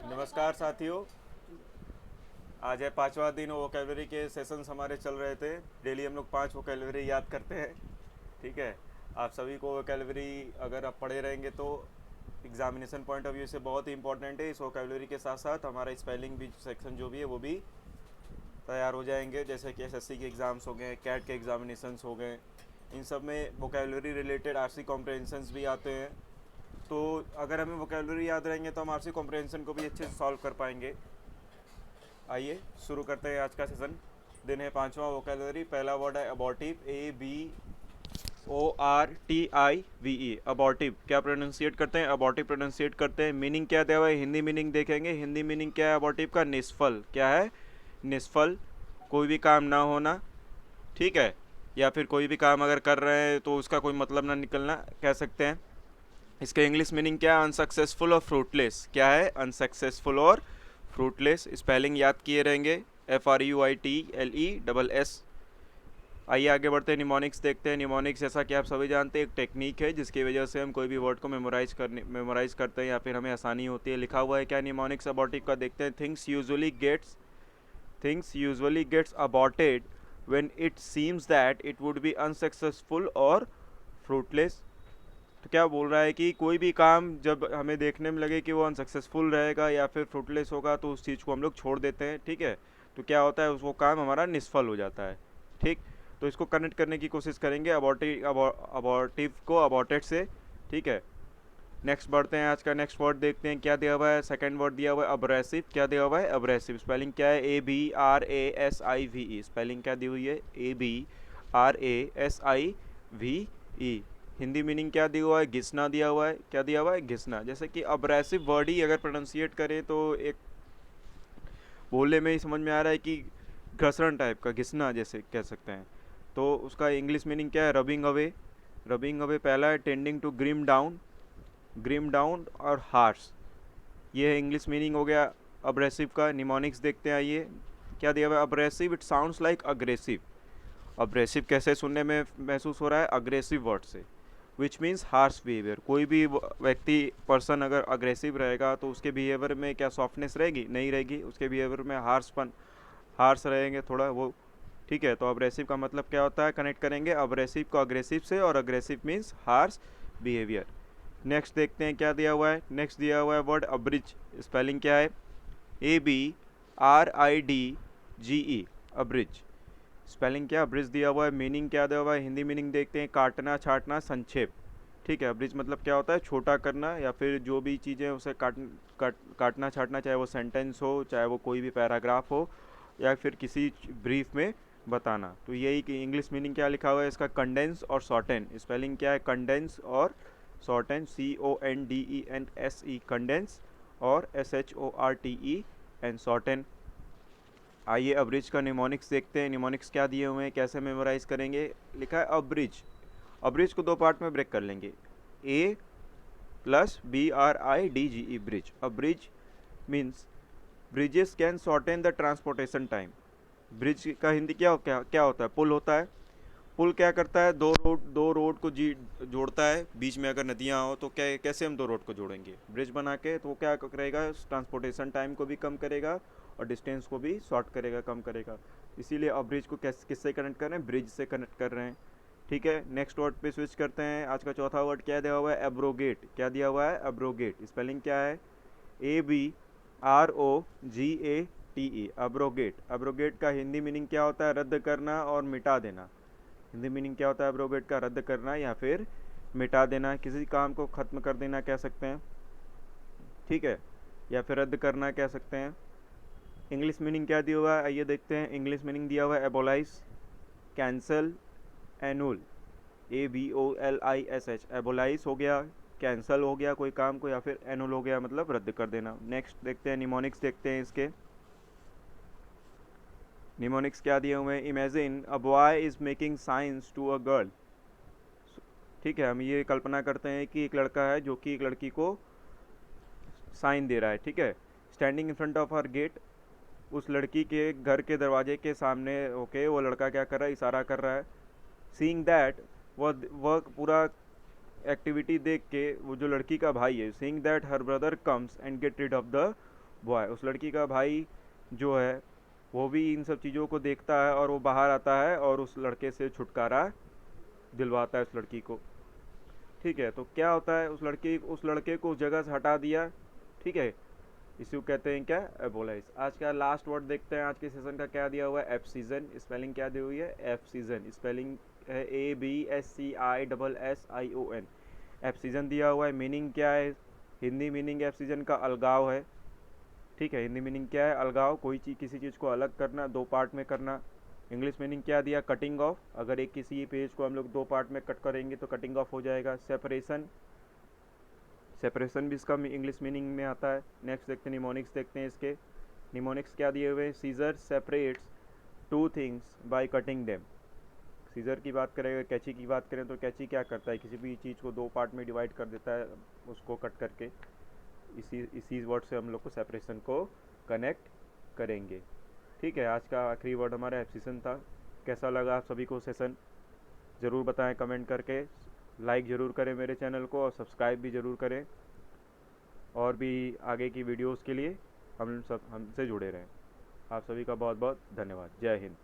नमस्कार साथियों। आज है पांचवा दिन वोकैबलरी के सेशंस हमारे चल रहे थे। डेली हम लोग 5 वोकैबलरी याद करते हैं। ठीक है। आप सभी को वोकैबलरी अगर आप पढ़े रहेंगे तो एग्जामिनेशन पॉइंट ऑफ व्यू से बहुत ही इंपॉर्टेंट है। इस वोकैबलरी के साथ साथ हमारा स्पेलिंग भी सेक्शन जो भी है वो भी तैयार हो जाएंगे। जैसे कि एसएससी के एग्ज़ाम्स हो गए, कैट के एग्जामिनेशंस हो गए, इन सब में वोकैबलरी रिलेटेड आरसी कॉम्प्रहेंशंस भी आते हैं। तो अगर हमें वोकैबलरी याद रहेंगे तो हम आरसी कॉम्प्रहेंशन को भी अच्छे से सॉल्व कर पाएंगे। आइए शुरू करते हैं आज का सेशन। दिन है पांचवा वोकैबलरी। पहला वर्ड है अबॉर्टिव, ABORTIVE। अबॉर्टिव क्या प्रोनाउंसिएट करते हैं? अबॉर्टिव प्रोनाउंसिएट करते हैं। मीनिंग क्या दिया हुआ है? हिंदी मीनिंग देखेंगे। हिंदी मीनिंग क्या है अबॉर्टिव का? निष्फल। क्या है? निष्फल, कोई भी काम ना होना। ठीक है। या फिर कोई भी काम अगर कर रहे हैं तो उसका कोई मतलब ना निकलना, कह सकते हैं। इसका इंग्लिश मीनिंग क्या है? अनसक्सेसफुल और फ्रूटलेस। क्या है? अनसक्सेसफुल और फ्रूटलेस। स्पेलिंग याद किए रहेंगे, FRUITLESS। आइए आगे बढ़ते हैं, निमोनिक्स देखते हैं। निमोनिक्स जैसा कि आप सभी जानते हैं एक टेक्निक है जिसकी वजह से हम कोई भी वर्ड को मेमोराइज करते हैं या फिर हमें आसानी होती है। लिखा हुआ है क्या निमोनिक्स अबॉर्टिव का? देखते हैं। Things usually gets aborted when it seems that it would be unsuccessful और फ्रूटलेस। तो क्या बोल रहा है कि कोई भी काम जब हमें देखने में लगे कि वो अनसक्सेसफुल रहेगा या फिर फ्रूटलेस होगा तो उस चीज़ को हम लोग छोड़ देते हैं। ठीक है। तो क्या होता है, वो काम हमारा निष्फल हो जाता है। ठीक। तो इसको कनेक्ट करने की कोशिश करेंगे अबॉर्टिव को अबॉर्टेड से। ठीक है। नेक्स्ट बढ़ते हैं, आज का नेक्स्ट वर्ड देखते हैं क्या दिया हुआ है। सेकंड वर्ड दिया हुआ है अब्रेसिव। क्या दिया हुआ है? अब्रेसिव। स्पेलिंग क्या है? ABRASIVE। स्पेलिंग क्या दी हुई है? ABRASIVE। हिंदी मीनिंग क्या दिया हुआ है? घिसना दिया हुआ है। क्या दिया हुआ है? घिसना। जैसे कि अब्रेसिव वर्ड ही अगर प्रोनाउंसिएट करें तो एक बोलने में ही समझ में आ रहा है कि घसरण टाइप का, घिसना जैसे कह सकते हैं। तो उसका इंग्लिश मीनिंग क्या है? Rubbing away. रबिंग अवे पहला है। Tending to grind down, grind down और हार्श, ये है इंग्लिश मीनिंग हो गया अब्रेसिव का। निमोनिक्स देखते हैं। आइए क्या दिया हुआ है? Abrasive, it sounds like aggressive. Abrasive कैसे सुनने में महसूस हो रहा है? अग्रेसिव वर्ड से, विच मीन्स हार्श बिहेवियर। कोई भी व्यक्ति पर्सन अगर अग्रेसिव रहेगा तो उसके बिहेवियर में क्या सॉफ्टनेस रहेगी? नहीं रहेगी। उसके बिहेवियर में हार्श रहेंगे थोड़ा वो। ठीक है। तो अग्रेसिव का मतलब क्या होता है? कनेक्ट करेंगे अग्रेसिव को अग्रेसिव से, और aggressive means harsh behaviour. Next देखते हैं क्या दिया हुआ है। नेक्स्ट दिया हुआ है वर्ड अब्रिज। स्पेलिंग क्या है? ABRIDGE। अब्रिज। स्पेलिंग क्या? ब्रिज दिया हुआ है। मीनिंग क्या दिया हुआ है? हिंदी मीनिंग देखते हैं, काटना छाटना संक्षेप। ठीक है। ब्रिज मतलब क्या होता है? छोटा करना, या फिर जो भी चीज़ें उसे काटना छाटना, चाहे वो सेंटेंस हो, चाहे वो कोई भी पैराग्राफ हो, या फिर किसी ब्रीफ में बताना। तो यही कि इंग्लिश मीनिंग क्या लिखा हुआ है इसका? कंडेंस और शॉर्टेन। स्पेलिंग क्या है? कंडेंस और शॉर्टेन, CONDENSE कंडेंस, और SHORTEN शॉर्टेन। आइए अब्रिज का निमोनिक्स देखते हैं। निमोनिक्स क्या दिए हुए हैं, कैसे मेमोराइज करेंगे? लिखा है अब्रिज। अब्रिज को दो पार्ट में ब्रेक कर लेंगे। ABRIDGE bridge. Abridge means bridges can shorten the transportation time. Bridge का हिंदी क्या होता है? पुल होता है। पुल क्या करता है? दो रोड को जी जोड़ता है। बीच में अगर नदियाँ हो तो क्या, कैसे हम दो रोड को जोड़ेंगे? ब्रिज बना के। तो वो क्या करेगा? ट्रांसपोर्टेशन टाइम को भी कम करेगा और डिस्टेंस को भी शॉर्ट करेगा, कम करेगा। इसीलिए अब ब्रिज को किससे कनेक्ट कर रहे हैं? ब्रिज से कनेक्ट कर रहे हैं। ठीक है। नेक्स्ट वर्ड पे स्विच करते हैं। आज का चौथा वर्ड क्या दिया हुआ है? एब्रोगेट। क्या दिया हुआ है? एब्रोगेट। स्पेलिंग क्या है? ABROGATE। एब्रोगेट। एब्रोगेट का हिंदी मीनिंग क्या होता है? रद्द करना और मिटा देना। हिंदी मीनिंग क्या होता है एब्रोगेट का? रद्द करना या फिर मिटा देना, किसी काम को ख़त्म कर देना कह सकते हैं। ठीक है। या फिर रद्द करना कह सकते हैं। इंग्लिश मीनिंग क्या दिया हुआ है? आइए देखते हैं। इंग्लिश मीनिंग दिया हुआ है एबोलाइज, कैंसल, एनुल। ABOLISH। एबोलाइज हो गया, कैंसल हो गया कोई काम को, या फिर एनुल हो गया मतलब रद्द कर देना। नेक्स्ट देखते हैं, निमोनिक्स देखते हैं इसके। निमोनिक्स क्या दिए हुए हैं? Imagine a boy is making signs to a girl. ठीक है। हम ये कल्पना करते हैं कि एक लड़का है जो कि एक लड़की को साइन दे रहा है। ठीक है। Standing in front of her gate. उस लड़की के घर के दरवाजे के सामने होके वो लड़का क्या कर रहा है? इशारा कर रहा है। सीइंग दैट, वह पूरा एक्टिविटी देख के वो जो लड़की का भाई है, seeing that her brother comes and get rid of the boy, उस लड़की का भाई जो है वो भी इन सब चीज़ों को देखता है और वो बाहर आता है और उस लड़के से छुटकारा दिलवाता है उस लड़की को। ठीक है, तो क्या होता है, उस लड़के को उस जगह से हटा दिया। ठीक है, इसी को कहते हैं क्या, एबोलाइज। आज का लास्ट वर्ड देखते हैं, आज के सेशन का क्या दिया हुआ है, एफ सीजन। स्पेलिंग क्या दी हुई है, एफ सीजन। स्पेलिंग है ABSCISSION। एफ सीजन दिया हुआ है। मीनिंग क्या है, हिंदी मीनिंग एफ सीजन का अलगाव है। ठीक है, हिंदी मीनिंग क्या है, अलगाव, कोई चीज़ किसी चीज़ को अलग करना, दो पार्ट में करना। इंग्लिश मीनिंग क्या दिया, कटिंग ऑफ। अगर एक किसी पेज को हम लोग दो पार्ट में कट करेंगे तो कटिंग ऑफ हो जाएगा। सेपरेशन, सेपरेशन भी इसका इंग्लिश मीनिंग में आता है। नेक्स्ट देखते हैं निमोनिक्स, देखते हैं इसके। निमोनिक्स क्या दिए हुए हैं, scissor separates two things by cutting them. Scissor की बात करें, कैची की बात करें तो कैची क्या करता है, किसी भी चीज़ को दो पार्ट में डिवाइड कर देता है उसको कट करके। इसी वर्ड से हम लोग को सेपरेशन को कनेक्ट करेंगे। ठीक है, आज का आखिरी वर्ड हमारा एप्सीसन था। कैसा लगा आप सभी को सेशन, ज़रूर बताएं कमेंट करके। लाइक ज़रूर करें मेरे चैनल को और सब्सक्राइब भी ज़रूर करें। और भी आगे की वीडियोस के लिए हमसे जुड़े रहें। आप सभी का बहुत बहुत धन्यवाद। जय हिंद।